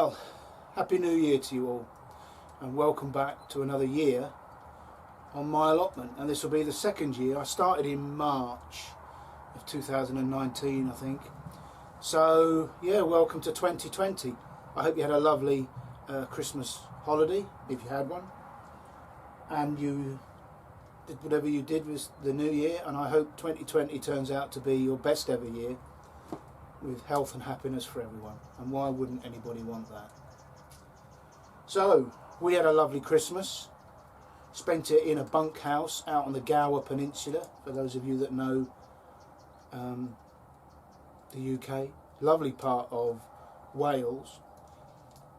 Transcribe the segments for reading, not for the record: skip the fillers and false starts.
Well, Happy New Year to you all, and welcome back to another year on my allotment. And this will be the second year. I started in March of 2019, I think. So yeah, welcome to 2020. I hope you had a lovely Christmas holiday, if you had one, and you did whatever you did with the new year. And I hope 2020 turns out to be your best ever year, with health and happiness for everyone. And why wouldn't anybody want that? So we had a lovely Christmas, spent it in a bunkhouse out on the Gower Peninsula, for those of you that know the UK. Lovely part of Wales,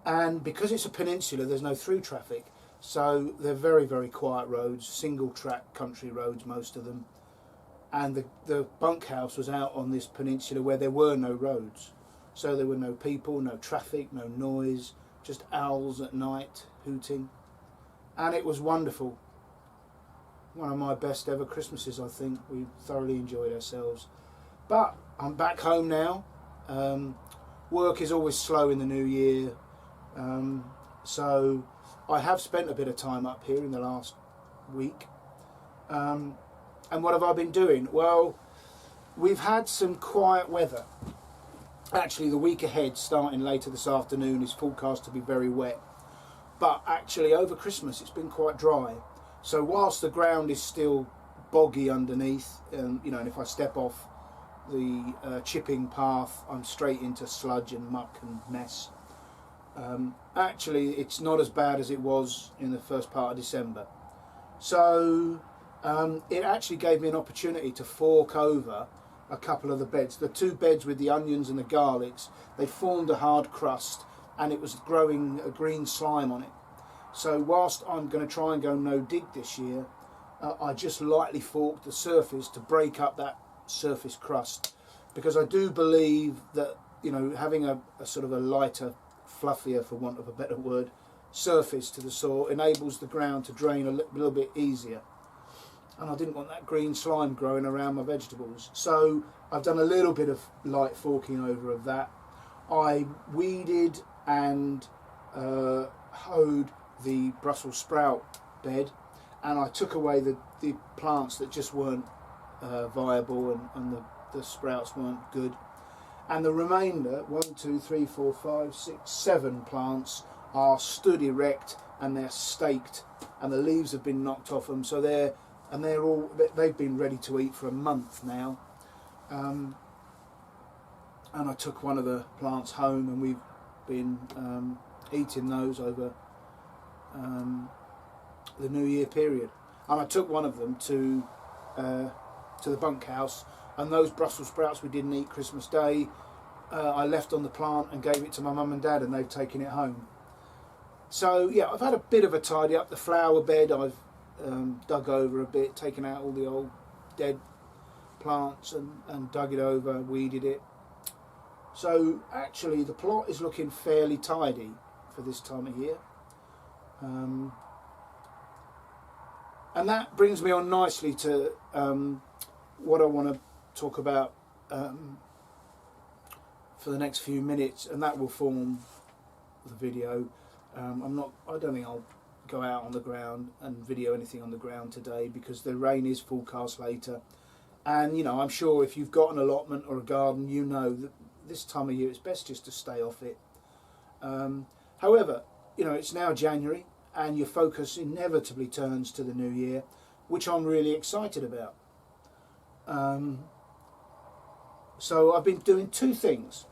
and because it's a peninsula there's no through traffic, so they're very, very quiet roads, single track country roads, most of them. And the bunkhouse was out on this peninsula where there were no roads, so there were no people, no traffic, no noise, just owls at night hooting, and it was wonderful. One of my best ever Christmases, I think. We thoroughly enjoyed ourselves. But I'm back home now. Work is always slow in the new year, so I have spent a bit of time up here in the last week. And what have I been doing? Well, we've had some quiet weather. Actually, the week ahead, starting later this afternoon, is forecast to be very wet. But actually, over Christmas, it's been quite dry. So whilst the ground is still boggy underneath, you know, and if I step off the chipping path, I'm straight into sludge and muck and mess. Actually, it's not as bad as it was in the first part of December. So it actually gave me an opportunity to fork over a couple of the beds. The two beds with the onions and the garlics, they formed a hard crust and it was growing a green slime on it. So whilst I'm going to try and go no dig this year, I just lightly forked the surface to break up that surface crust, because I do believe that, you know, having a sort of a lighter, fluffier, for want of a better word, surface to the soil enables the ground to drain a little bit easier. And I didn't want that green slime growing around my vegetables, so I've done a little bit of light forking over of that. I weeded and hoed the Brussels sprout bed, and I took away the plants that just weren't viable, and the sprouts weren't good. And the remainder, 7 plants are stood erect and they're staked, and the leaves have been knocked off them, so they've been ready to eat for a month now. And I took one of the plants home, and we've been eating those over the New Year period. And I took one of them to the bunkhouse, and those Brussels sprouts we didn't eat Christmas Day, I left on the plant and gave it to my mum and dad, and they've taken it home. So yeah, I've had a bit of a tidy up. The flower bed I've dug over a bit, taken out all the old dead plants and dug it over, weeded it. So actually the plot is looking fairly tidy for this time of year. And that brings me on nicely to what I want to talk about for the next few minutes, and that will form the video. I don't think I'll go out on the ground and video anything on the ground today, because the rain is forecast later. And you know, I'm sure if you've got an allotment or a garden, you know that this time of year it's best just to stay off it. However, you know, it's now January, and your focus inevitably turns to the new year, which I'm really excited about. So I've been doing two things.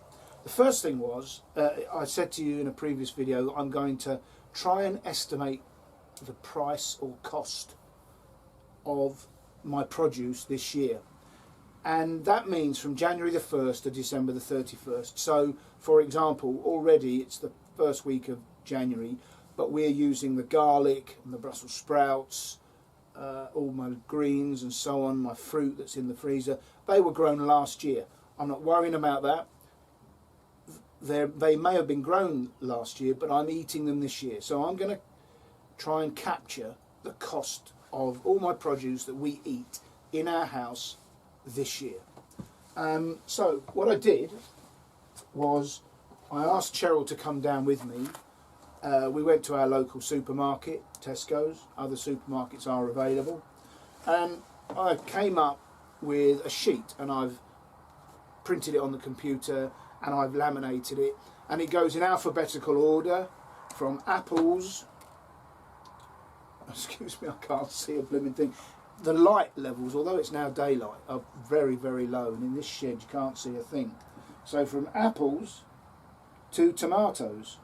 The first thing was, I said to you in a previous video that I'm going to try and estimate the price or cost of my produce this year. And that means from January the 1st to December the 31st. So, for example, already it's the first week of January, but we're using the garlic and the Brussels sprouts, all my greens and so on, my fruit that's in the freezer. They were grown last year. I'm not worrying about that. They may have been grown last year, but I'm eating them this year. So I'm going to try and capture the cost of all my produce that we eat in our house this year. So what I did was I asked Cheryl to come down with me. We went to our local supermarket, Tesco's. Other supermarkets are available. And I came up with a sheet, and I've printed it on the computer, and I've laminated it. And it goes in alphabetical order from apples. Excuse me, I can't see a blooming thing. The light levels, although it's now daylight, are very, very low. And in this shed, you can't see a thing. So from apples to tomatoes.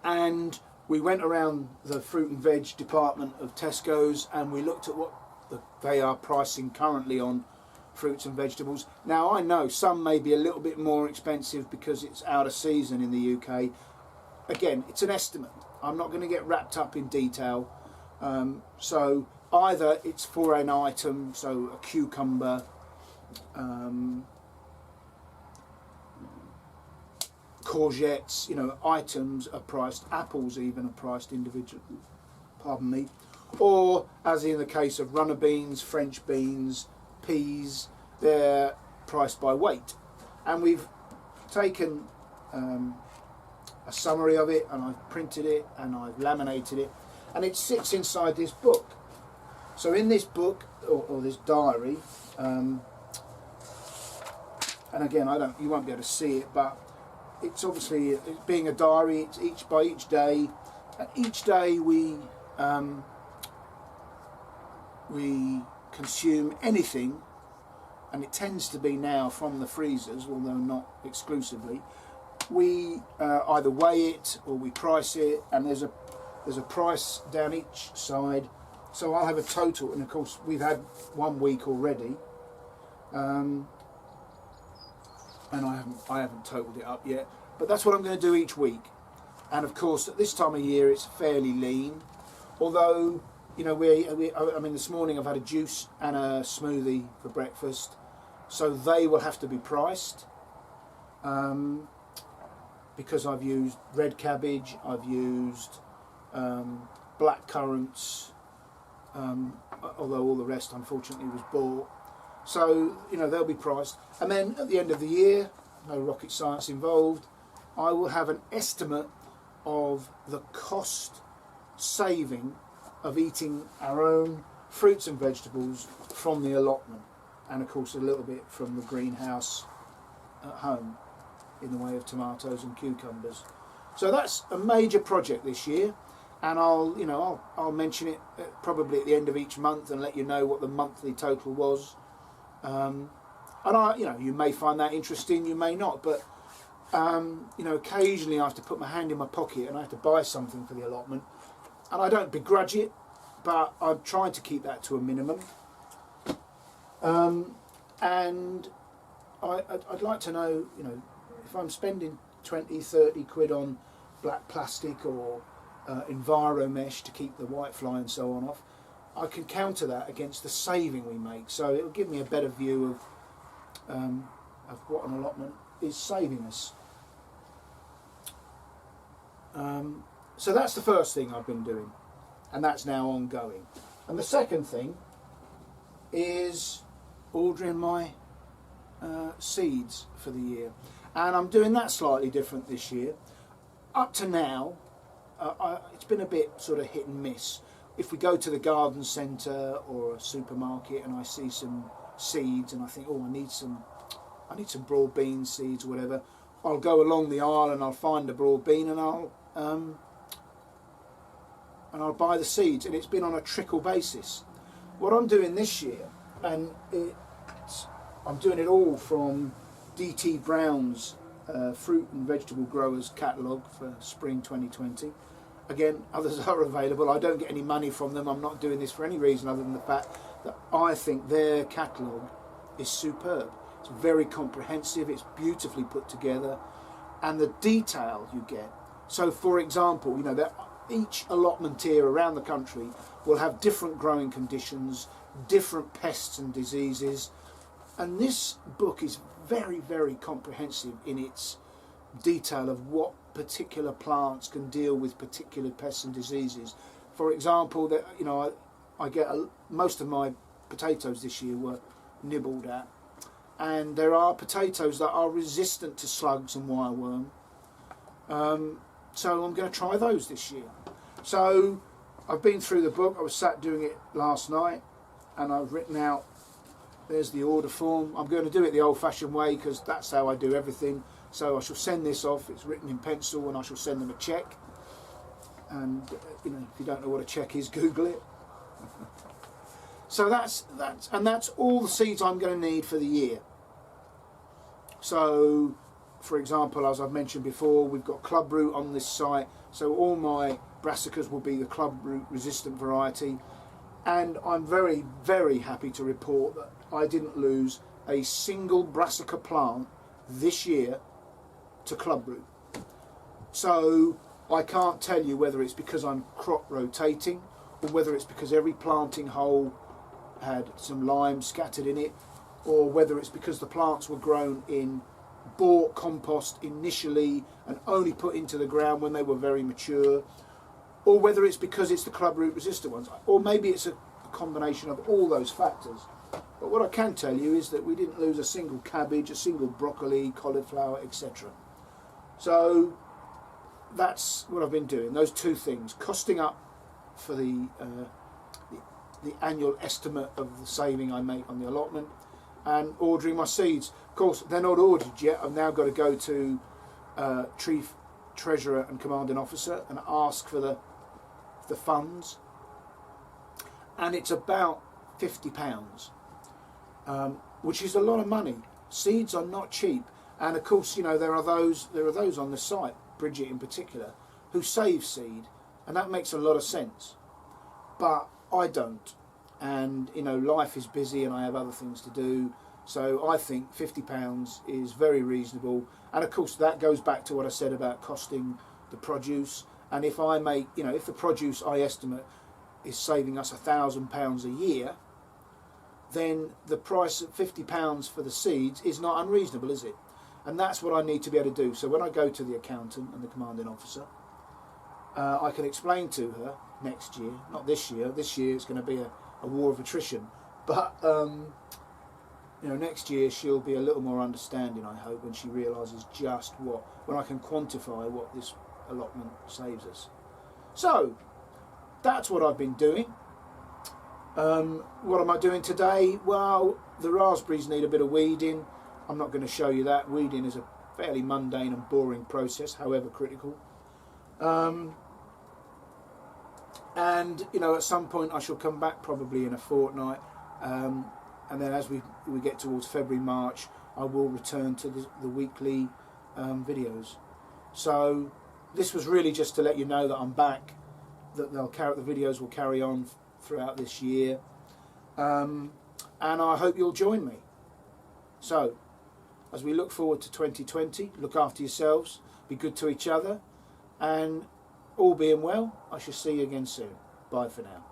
And we went around the fruit and veg department of Tesco's, and we looked at what they are pricing currently on fruits and vegetables. Now, I know some may be a little bit more expensive because it's out of season in the UK. Again, it's an estimate. I'm not going to get wrapped up in detail. So either it's for an item, so a cucumber, courgettes, you know, items are priced, apples even are priced individually, pardon me, or as in the case of runner beans, French beans, peas, they're priced by weight. And we've taken a summary of it, and I've printed it and I've laminated it, and it sits inside this book. So in this book, or this diary, and again, you won't be able to see it, but it's obviously, being a diary, it's each day. And each day we consume anything, and it tends to be now from the freezers, although not exclusively. We either weigh it or we price it, and there's a price down each side. So I'll have a total, and of course we've had 1 week already. And I haven't totaled it up yet, but that's what I'm going to do each week. And of course, at this time of year, it's fairly lean. Although, you know, I mean, this morning I've had a juice and a smoothie for breakfast, so they will have to be priced. Because I've used red cabbage, I've used black currants, although all the rest, unfortunately, was bought. So, you know, they'll be priced. And then at the end of the year, no rocket science involved, I will have an estimate of the cost saving of eating our own fruits and vegetables from the allotment. And of course a little bit from the greenhouse at home in the way of tomatoes and cucumbers. So that's a major project this year. And I'll mention it probably at the end of each month and let you know what the monthly total was. And you may find that interesting, you may not, but occasionally I have to put my hand in my pocket and I have to buy something for the allotment, and I don't begrudge it, but I'm trying to keep that to a minimum. And I'd like to know, if I'm spending 20, 30 quid on black plastic or Enviromesh to keep the whitefly and so on off, I can counter that against the saving we make. So it will give me a better view of what an allotment is saving us. So that's the first thing I've been doing, and that's now ongoing. And the second thing is ordering my seeds for the year, and I'm doing that slightly different this year. Up to now, it's been a bit sort of hit and miss. If we go to the garden centre or a supermarket and I see some seeds and I think, oh, I need some broad bean seeds or whatever, I'll go along the aisle and I'll find a broad bean and I'll buy the seeds, and it's been on a trickle basis. What I'm doing this year, and I'm doing it all from D.T. Brown's Fruit and Vegetable Growers Catalogue for Spring 2020. Again, others are available. I don't get any money from them. I'm not doing this for any reason other than the fact that I think their catalogue is superb. It's very comprehensive, it's beautifully put together, and the detail you get. So, for example, that each allotment here around the country will have different growing conditions, different pests and diseases, and this book is very, very comprehensive in its detail of what particular plants can deal with particular pests and diseases. For example, that I get most of my potatoes this year were nibbled at, and there are potatoes that are resistant to slugs and wireworm. So I'm going to try those this year. So I've been through the book. I was sat doing it last night, and I've written out, there's the order form. I'm going to do it the old-fashioned way because that's how I do everything. So I shall send this off. It's written in pencil, and I shall send them a cheque. And you know, if you don't know what a cheque is, Google it. So that's all the seeds I'm going to need for the year. So, for example, as I've mentioned before, we've got clubroot on this site. So all my brassicas will be the clubroot resistant variety. And I'm very, very happy to report that I didn't lose a single brassica plant this year to clubroot. So I can't tell you whether it's because I'm crop rotating or whether it's because every planting hole had some lime scattered in it, or whether it's because the plants were grown in bought compost initially and only put into the ground when they were very mature, or whether it's because it's the clubroot resistant ones, or maybe it's a combination of all those factors. But what I can tell you is that we didn't lose a single cabbage, a single broccoli, cauliflower, etc. So that's what I've been doing, those two things, costing up for the annual estimate of the saving I make on the allotment, and ordering my seeds. Of course, they're not ordered yet. I've now got to go to Chief Treasurer and Commanding Officer and ask for the funds, and it's about £50, which is a lot of money. Seeds are not cheap, and of course, you know, there are those on the site, Bridget in particular, who save seed, and that makes a lot of sense. But I don't, and you know, life is busy and I have other things to do, so I think £50 is very reasonable. And of course that goes back to what I said about costing the produce, and if I make, you know, if the produce I estimate is saving us £1,000 a year, then the price of £50 for the seeds is not unreasonable, is it? And that's what I need to be able to do. So when I go to the accountant and the commanding officer, I can explain to her next year, not this year. This year it's going to be a war of attrition, but you know, next year she'll be a little more understanding, I hope, when she realises just when I can quantify what this allotment saves us. So that's what I've been doing. What am I doing today? Well, the raspberries need a bit of weeding. I'm not going to show you that. Weeding is a fairly mundane and boring process, however critical. And you know, at some point I shall come back, probably in a fortnight, and then as we get towards February, March, I will return to the weekly videos. So this was really just to let you know that I'm back, that the videos will carry on throughout this year, and I hope you'll join me. So as we look forward to 2020, look after yourselves, be good to each other, and all being well, I shall see you again soon. Bye for now.